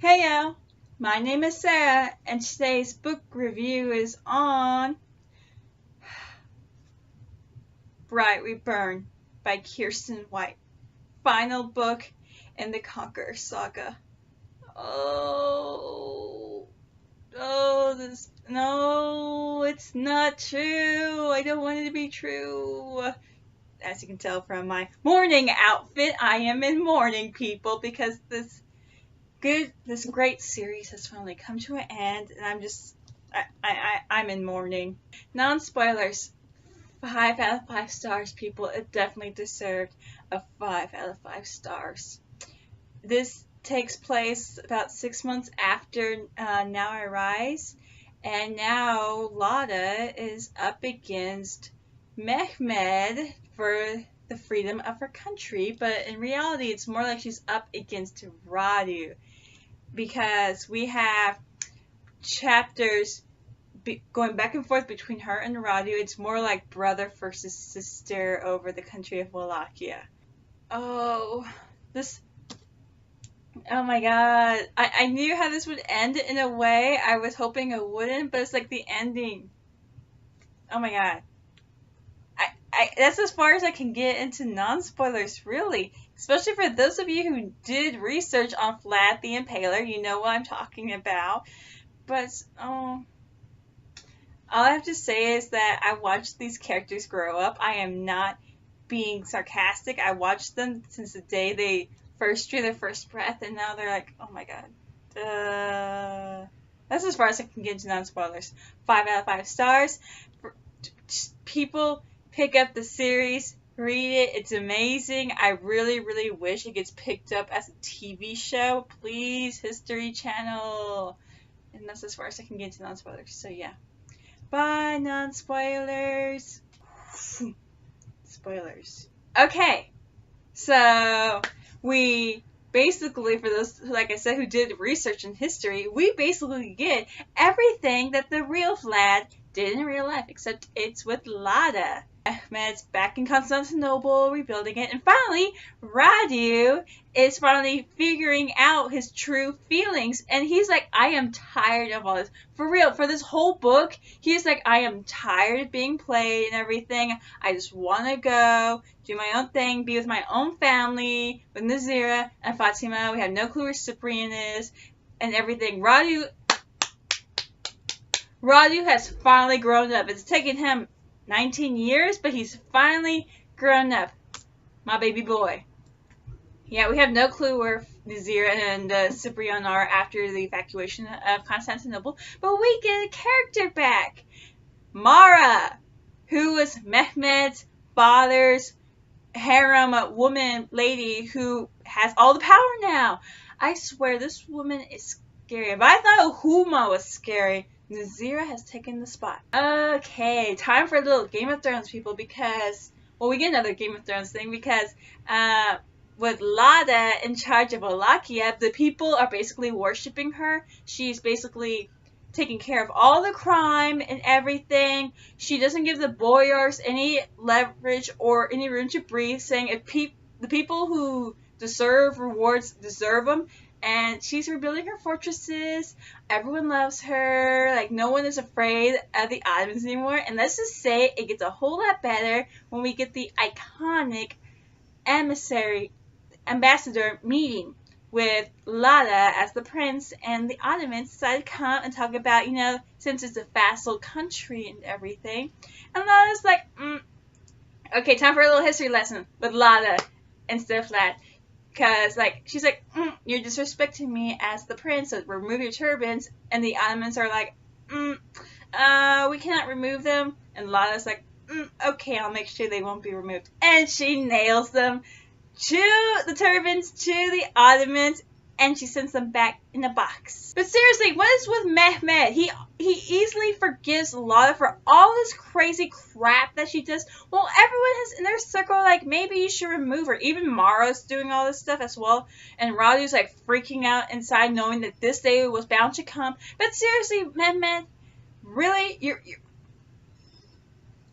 Heyo, my name is Sarah, and today's book review is on Bright We Burn by Kiersten White. Final book in the Conqueror Saga. No, it's not true. I don't want it to be true. As you can tell from my morning outfit, I am in mourning, people, because this great series has finally come to an end, and I'm in mourning. Non-spoilers. 5 out of 5 stars, people. It definitely deserved a 5 out of 5 stars. This takes place about 6 months after Now I Rise, and now Lada is up against Mehmed for the freedom of her country, but in reality it's more like she's up against Radu, because we have chapters going back and forth between her and Radu. It's more like brother versus sister over the country of Wallachia. Oh my god. I knew how this would end in a way. I was hoping it wouldn't, but it's like the ending. Oh my god. That's as far as I can get into non-spoilers, really. Especially for those of you who did research on Vlad the Impaler, you know what I'm talking about. But, all I have to say is that I watched these characters grow up. I am not being sarcastic. I watched them since the day they first drew their first breath, and now they're like, oh my god. That's as far as I can get into non-spoilers. 5 out of 5 stars. People pick up the series, read it. It's amazing. I really, really wish it gets picked up as a TV show. Please, History Channel. And that's as far as I can get into non-spoilers. So yeah. Bye, non-spoilers. Spoilers. Okay. So we basically, for those, like I said, who did research in history, we basically get everything that the real Vlad did in real life, except it's with Lada. Mehmed's back in Constantinople, rebuilding it, and finally, Radu is finally figuring out his true feelings, and he's like, I am tired of all this. For real, for this whole book, he's like, I am tired of being played and everything. I just want to go, do my own thing, be with my own family, with Nazira and Fatima. We have no clue where Cyprian is, and everything. Radu has finally grown up. It's taken him 19 years, but he's finally grown up. My baby boy. Yeah, we have no clue where Nazira and Cyprian are after the evacuation of Constantinople, but we get a character back. Mara, who was Mehmed's father's harem woman lady who has all the power now. I swear, this woman is scary. If I thought Huma was scary, Nazira has taken the spot. Okay, time for a little Game of Thrones, people, because, well, we get another Game of Thrones thing, because with Lada in charge of Wallachia, the people are basically worshipping her. She's basically taking care of all the crime and everything. She doesn't give the boyars any leverage or any room to breathe, saying if the people who deserve rewards deserve them. And she's rebuilding her fortresses. Everyone loves her. Like, no one is afraid of the Ottomans anymore. And let's just say it gets a whole lot better when we get the iconic ambassador meeting with Lada as the prince, and the Ottomans decided to come and talk about, you know, since it's a vassal country and everything. And Lada's like, okay, time for a little history lesson with Lada instead of Vlad. Because, like, she's like, you're disrespecting me as the prince, so remove your turbans. And the Ottomans are like, we cannot remove them. And Lada's like, okay, I'll make sure they won't be removed. And she nails them to the turbans, to the Ottomans, and she sends them back in a box. But seriously, what is with Mehmed? He easily forgives Lada for all this crazy crap that she does. Well, everyone has in their circle, like, maybe you should remove her. Even Mara's doing all this stuff as well. And Radu's like freaking out inside, knowing that this day was bound to come. But seriously, Mehmed, really? You're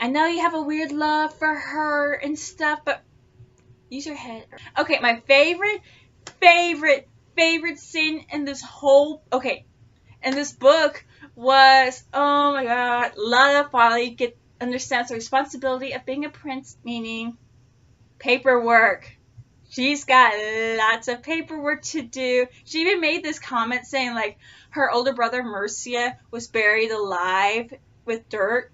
I know you have a weird love for her and stuff, but use your head. Okay, my favorite favorite scene in this whole, in this book was, oh my god, Lada finally understands the responsibility of being a prince, meaning paperwork. She's got lots of paperwork to do. She even made this comment saying, like, her older brother Mercia was buried alive with dirt.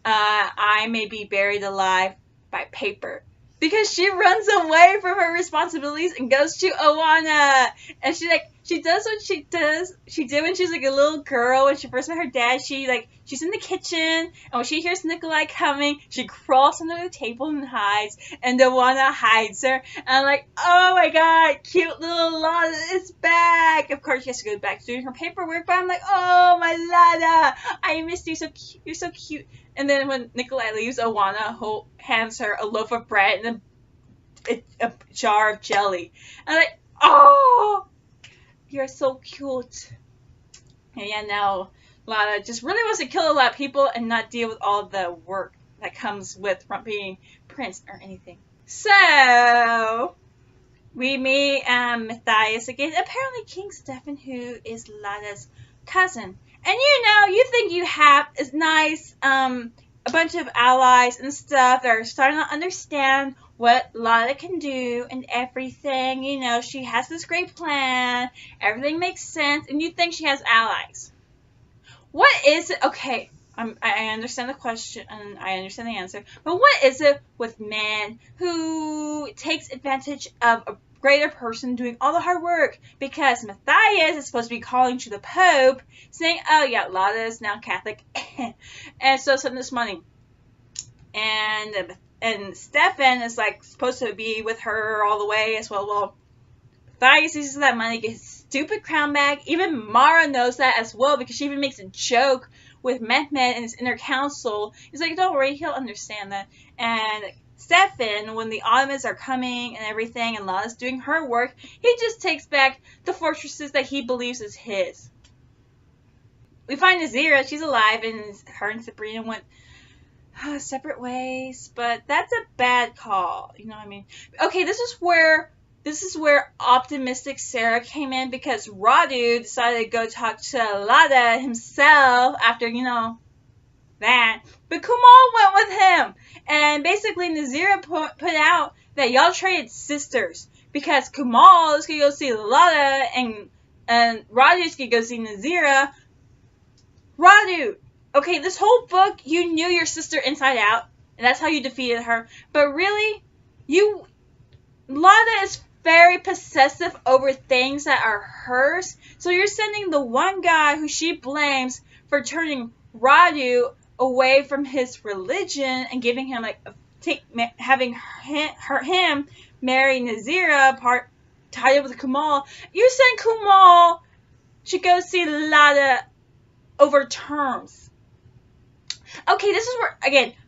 I may be buried alive by paper. Because she runs away from her responsibilities and goes to Awana. And she does what she did when she was like a little girl. When she first met her dad, she's in the kitchen, and when she hears Nikolai coming, she crawls under the table and hides, and Awana hides her. And I'm like, oh my god, cute little Lada is back. Of course she has to go back to doing her paperwork, but I'm like, oh my Lada, I missed you, you're so cute. And then when Nikolai leaves, Awana hands her a loaf of bread and a jar of jelly. And I'm like, oh, you're so cute. And yeah, now Lada just really wants to kill a lot of people and not deal with all the work that comes with being prince or anything. So we meet Matthias again. Apparently King Stefan, who is Lada's cousin. And you think you have a nice, a bunch of allies and stuff that are starting to understand what Lada can do and everything. She has this great plan. Everything makes sense. And you think she has allies. What is it? Okay, I understand the question and I understand the answer. But what is it with men who takes advantage of a greater person doing all the hard work? Because Matthias is supposed to be calling to the Pope saying, oh yeah, Lada is now Catholic and so send this money. And Stefan is supposed to be with her all the way as well. Well, Matthias uses that money to get his stupid crown back. Even Mara knows that as well because she even makes a joke with Mehmed and his inner council. He's like, don't worry, he'll understand that. And Stefan, when the Ottomans are coming and everything and Lada's doing her work, he just takes back the fortresses that he believes is his. We find Nazira, she's alive, and her and Sabrina went separate ways, but that's a bad call, you know what I mean? Okay, this is where optimistic Sarah came in because Radu decided to go talk to Lada himself after, that. But Kumal went with him. And basically Nazira put out that y'all traded sisters because Kumal is going to go see Lada and Radu's going to go see Nazira. Radu, okay, this whole book you knew your sister inside out and that's how you defeated her. But really, Lada is very possessive over things that are hers. So you're sending the one guy who she blames for turning Radu away from his religion and giving him having him marry Nazira tied up with Kumal. You send Kumal to go see Lada over terms. Okay, this is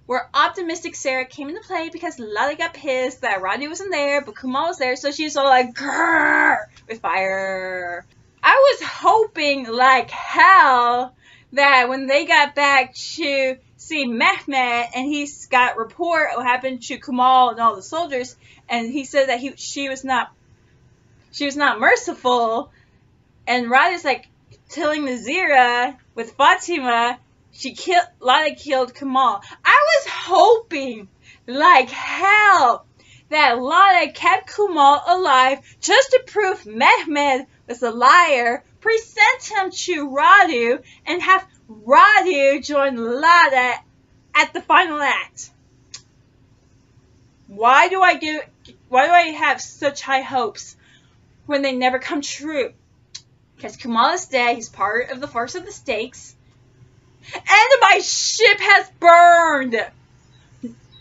where optimistic Sarah came into play because Lada got pissed that Radu wasn't there, but Kumal was there, so she's all like, grrr, with fire. I was hoping like hell that when they got back to see Mehmed and he's got report of what happened to Kumal and all the soldiers, and he said that she was not merciful, and Radu's telling Nazira with Fatima Lada killed Kumal. I was hoping like hell that Lada kept Kumal alive just to prove Mehmed was a liar, present him to Radu, and have Radu join Lada at the final act. Why do I have such high hopes when they never come true? Because Kumal is dead, he's part of the Force of the Stakes. And my ship has burned!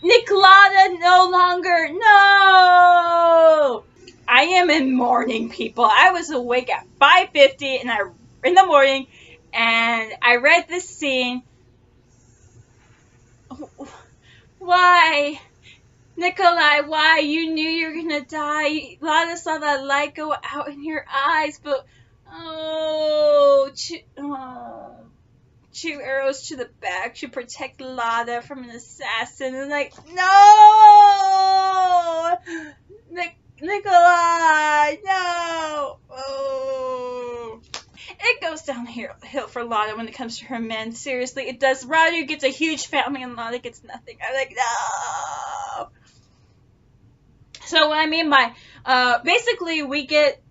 Nikolada no longer, no! I am in mourning, people. I was awake at 5:50 in the morning, and I read this scene. Why? Nikolai, why? You knew you were gonna die. Lada saw that light go out in your eyes, but two arrows to the back to protect Lada from an assassin. And no! Nikolai, no! Oh. It goes downhill for Lana when it comes to her men. Seriously, it does. Radu gets a huge family and Lana gets nothing. I'm like, no. So what I mean by, basically we get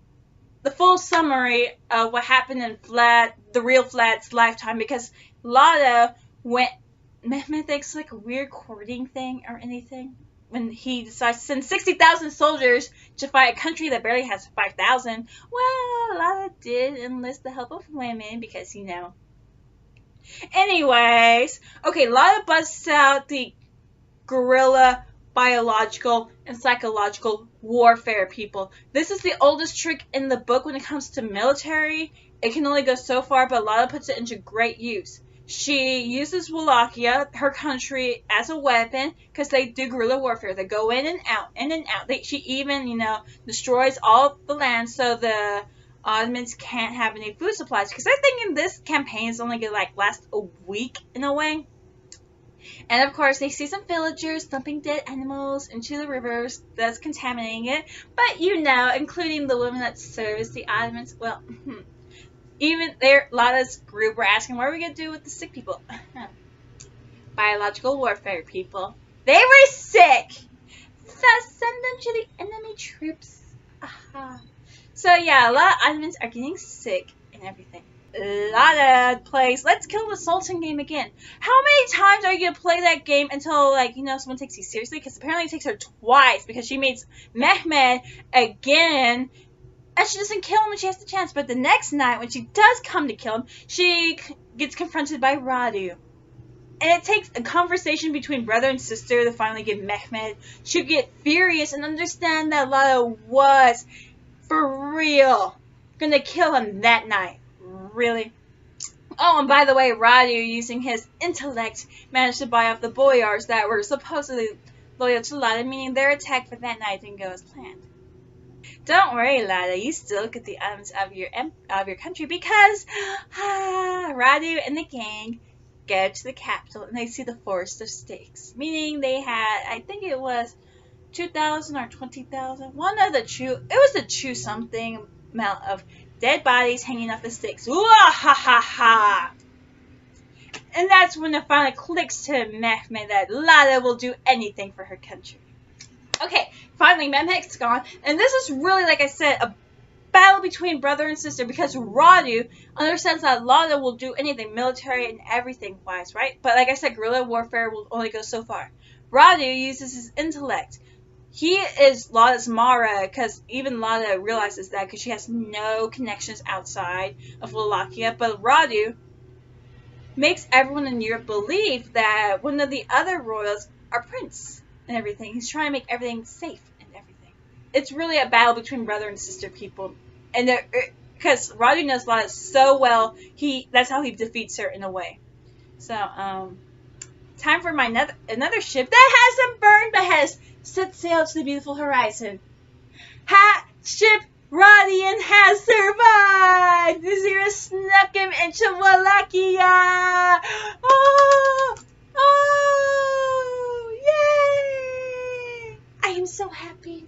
the full summary of what happened in the real Vlad's lifetime, because Lada went, Mehmet thinks like a weird courting thing or anything, when he decides to send 60,000 soldiers to fight a country that barely has 5,000. Well, Lada did enlist the help of women because, you know. Anyways, okay, Lada busts out the guerrilla biological and psychological warfare people. This is the oldest trick in the book when it comes to military. It can only go so far, but Lada puts it into great use. She uses Wallachia, her country, as a weapon because they do guerrilla warfare. They go in and out, in and out. She even, you know, destroys all the land so the Ottomans can't have any food supplies, because they're thinking this campaign is only going to like last a week in a way. And of course, they see some villagers dumping dead animals into the rivers, thus contaminating it. But you know, including the women that serves the Ottomans, well, even there, Lada's group were asking, what are we going to do with the sick people? Biological warfare people. They were sick! Thus, send them to the enemy troops. Aha. So yeah, a lot of Ottomans are getting sick and everything. Lada plays Let's Kill the Sultan game again. How many times are you going to play that game until, like, you know, someone takes you seriously? Because apparently it takes her twice, because she meets Mehmed again, and she doesn't kill him when she has the chance. But the next night, when she does come to kill him, she gets confronted by Radu. And it takes a conversation between brother and sister to finally get Mehmed to get furious and understand that Lada was, for real, going to kill him that night. Really? Oh, and by the way, Radu, using his intellect, managed to buy off the boyars that were supposedly loyal to Lada, meaning their attack for that night didn't go as planned. Don't worry, Lada, you still get the items of your country, because Radu and the gang get to the capital and they see the forest of stakes, meaning they had, I think it was 2,000 or 20,000, one of the true, it was the true something amount of dead bodies hanging off the sticks. Ooh, ha ha ha! And that's when it finally clicks to Mehmed that Lada will do anything for her country. Okay, finally Mehmed's gone, and this is really, like I said, a battle between brother and sister, because Radu understands that Lada will do anything, military and everything wise, right? But like I said, guerrilla warfare will only go so far. Radu uses his intellect. He is Lada's Mara, because even Lada realizes that, because she has no connections outside of Wallachia. But Radu makes everyone in Europe believe that one of the other royals are prince and everything. He's trying to make everything safe and everything. It's really a battle between brother and sister people. And because Radu knows Lada so well, that's how he defeats her in a way. So, time for another ship that hasn't burned but has set sail to the beautiful horizon. Ship Radian has survived! Zira snuck him into Wallachia! Oh! Oh! Yay! I am so happy.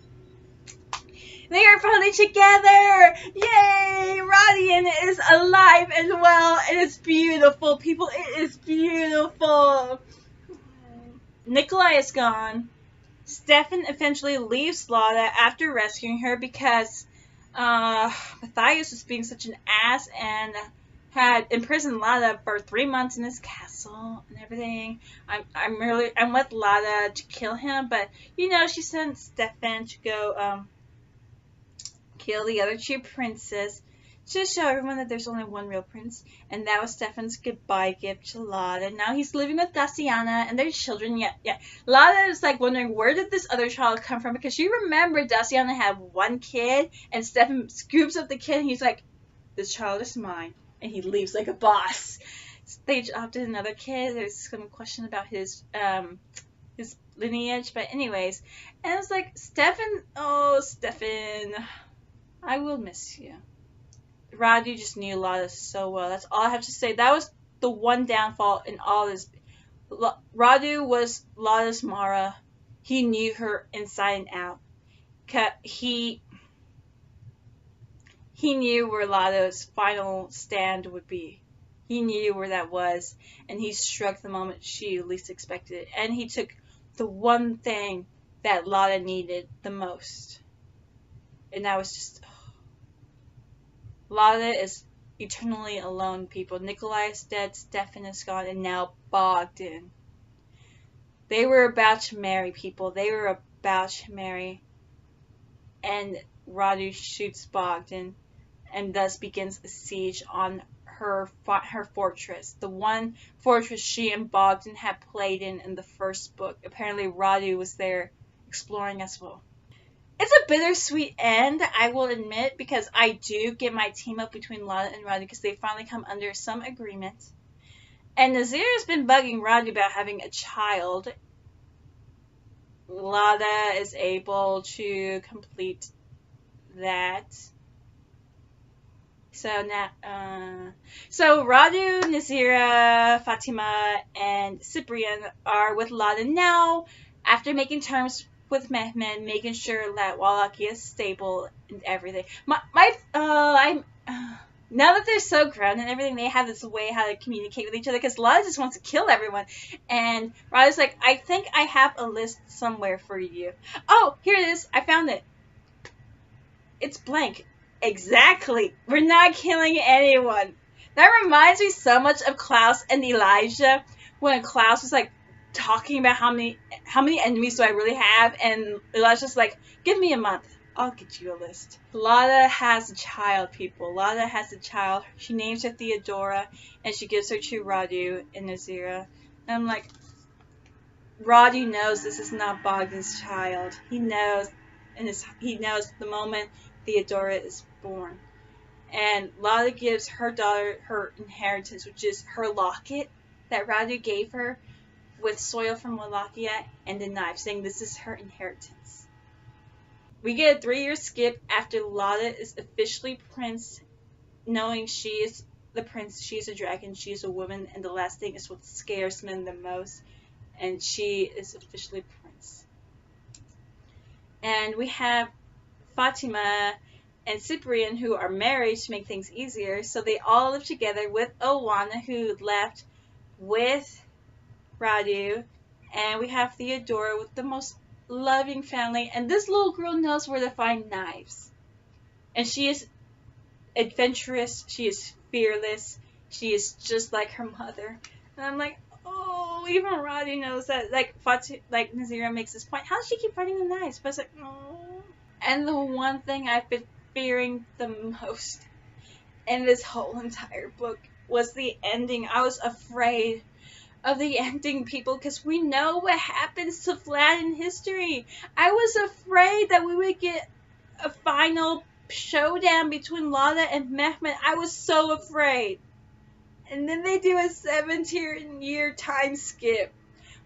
They are finally together! Yay! Radian is alive and well, and it's beautiful, people. It is beautiful. Nikolai is gone. Stefan eventually leaves Lada after rescuing her because Matthias was being such an ass and had imprisoned Lada for 3 months in his castle and everything. I'm with Lada to kill him, but you know, she sent Stefan to go kill the other two princes, to show everyone that there's only one real prince, and that was Stefan's goodbye gift to Lada. Now he's living with Daciana and their children. Yeah. Lada is like wondering, where did this other child come from? Because you remember Daciana had one kid, and Stefan scoops up the kid, and he's like, this child is mine, and he leaves like a boss. They adopted another kid. There's some question about his lineage, but anyways, and I was like, Stefan, oh Stefan, I will miss you. Radu just knew Lada so well. That's all I have to say. That was the one downfall in all this. Radu was Lada's Mara. He knew her inside and out. He He knew where Lada's final stand would be. He knew where that was, and he struck the moment she least expected it. And he took the one thing that Lada needed the most. And that was just... Lada is eternally alone, people. Nikolai is dead, Stefan is gone, and now Bogdan. They were about to marry, people. They were about to marry. And Radu shoots Bogdan, and thus begins a siege on her fortress. The one fortress she and Bogdan had played in the first book. Apparently Radu was there exploring as well. It's a bittersweet end, I will admit, because I do get my team up between Lada and Radu because they finally come under some agreement. And Nazir has been bugging Radu about having a child. Lada is able to complete that. So now, Radu, Nazira, Fatima, and Cyprian are with Lada now after making terms with Mehmed, making sure that Wallachia is stable and everything. Now that they're so grown and everything, they have this way how to communicate with each other because Lada just wants to kill everyone. And Radu's like, I think I have a list somewhere for you. Oh, here it is. I found it. It's blank. Exactly. We're not killing anyone. That reminds me so much of Klaus and Elijah when Klaus was like talking about how many enemies do I really have, and Elijah's like, give me a month. I'll get you a list. Lada has a child, people. Lada has a child. She names her Theodora, and she gives her to Radu and Nazira. And I'm like, Radu knows this is not Bogdan's child. He knows, and he knows the moment Theodora is born. And Lada gives her daughter her inheritance, which is her locket that Radu gave her with soil from Wallachia and a knife, saying this is her inheritance. We get a 3-year skip after Lada is officially prince, knowing she is the prince, she is a dragon, she is a woman, and the last thing is what scares men the most, and she is officially prince. And we have Fatima and Cyprian, who are married to make things easier, so they all live together with Owana, who left with Radu, and we have Theodora with the most loving family, and this little girl knows where to find knives. And she is adventurous, she is fearless, she is just like her mother. And I'm like, oh, even Radu knows that. Like Nazira makes this point, how does she keep finding the knives? But it's like, oh. And the one thing I've been fearing the most in this whole entire book was the ending. I was afraid of the ending, people, because we know what happens to Vlad in history. I was afraid that we would get a final showdown between Lada and Mehmed. I was so afraid. And then they do a 17-year time skip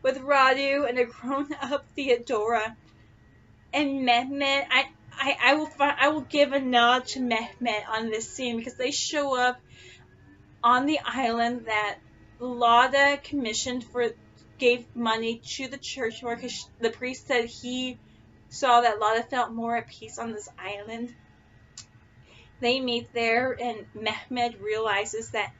with Radu and a grown-up Theodora and Mehmed. I will give a nod to Mehmed on this scene because they show up on the island that Lada commissioned gave money to the church for, because the priest said he saw that Lada felt more at peace on this island. They meet there, and Mehmed realizes that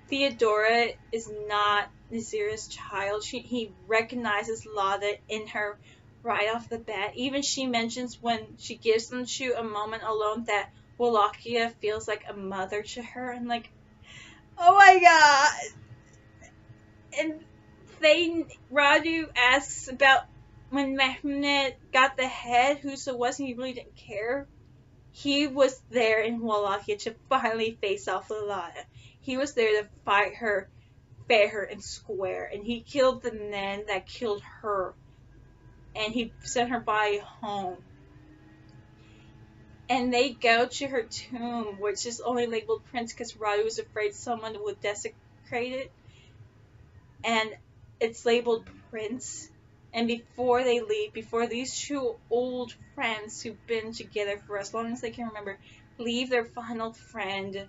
Theodora is not Nazira's child. He recognizes Lada in her right off the bat. Even she mentions when she gives them to a moment alone that Wallachia feels like a mother to her. And like, oh my god. And Radu asks about when Mehmed got the head, Husa was, and he really didn't care. He was there in Wallachia to finally face off with Lada. He was there to fight her fair and square, and he killed the men that killed her, and he sent her body home. And they go to her tomb, which is only labeled Prince because Radu was afraid someone would desecrate it. And it's labeled Prince. And before they leave, before these two old friends who've been together for as long as they can remember, leave their final friend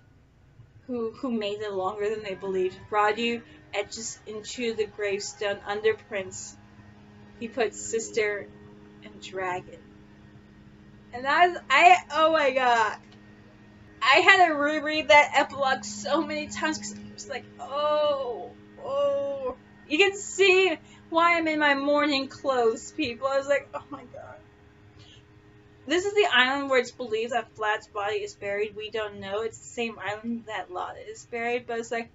who made it longer than they believed, Radu etches into the gravestone under Prince. He puts sister and dragon. And oh my god. I had to reread that epilogue so many times because it was like, oh. You can see why I'm in my morning clothes, people. I was like, oh my god. This is the island where it's believed that Vlad's body is buried. We don't know. It's the same island that Lotta is buried, but it's like,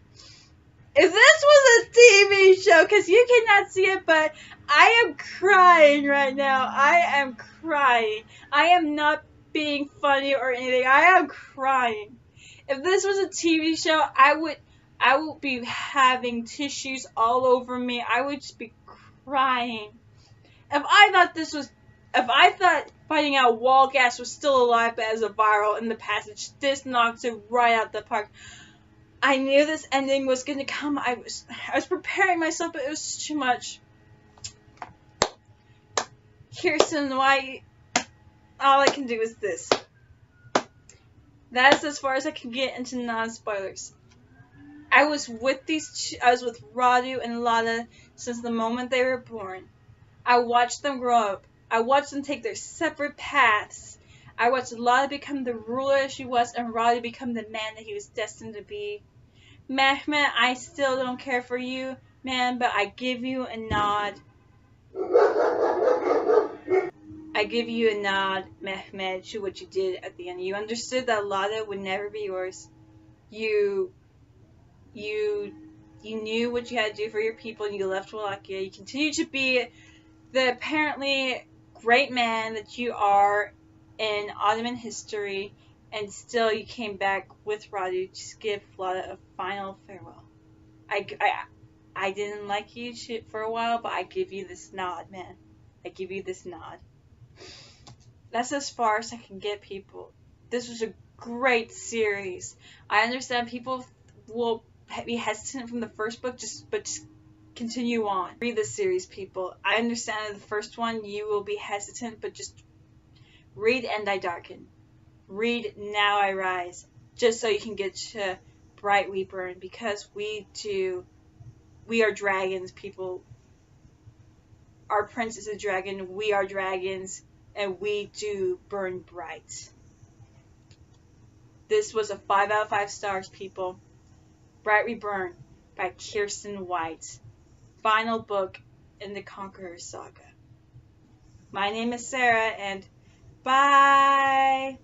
if this was a TV show, because you cannot see it, but I am crying right now. I am crying. I am not being funny or anything. I am crying. If this was a TV show, I would be having tissues all over me. I would just be crying. If I thought finding out Wallgas was still alive but as a viral in the passage, this knocked it right out the park. I knew this ending was going to come. I was preparing myself, but it was too much. Kiersten White, all I can do is this. That's as far as I can get into non-spoilers. I was with Radu and Lotta since the moment they were born. I watched them grow up. I watched them take their separate paths. I watched Lotta become the ruler she was and Radu become the man that he was destined to be. Mehmet, I still don't care for you, man, but I give you a nod. I give you a nod, Mehmet, to what you did at the end. You understood that Lotta would never be yours. You knew what you had to do for your people and you left Wallachia. You continue to be the apparently great man that you are in Ottoman history, and still you came back with Radu to give Lotta a final farewell. I didn't like you for a while, but I give you this nod, man. I give you this nod. That's as far as I can get, people. This was a great series. I understand people will be hesitant from the first book, but just continue on. Read the series, people. I understand the first one you will be hesitant, but just read End I Darken. Read Now I Rise, just so you can get to Bright We Burn, because we are dragons, people. Our prince is a dragon, we are dragons, and we do burn bright. This was a 5 out of 5 stars, people. Bright We Burn by Kiersten White. Final book in the Conqueror Saga. My name is Sarah, and bye!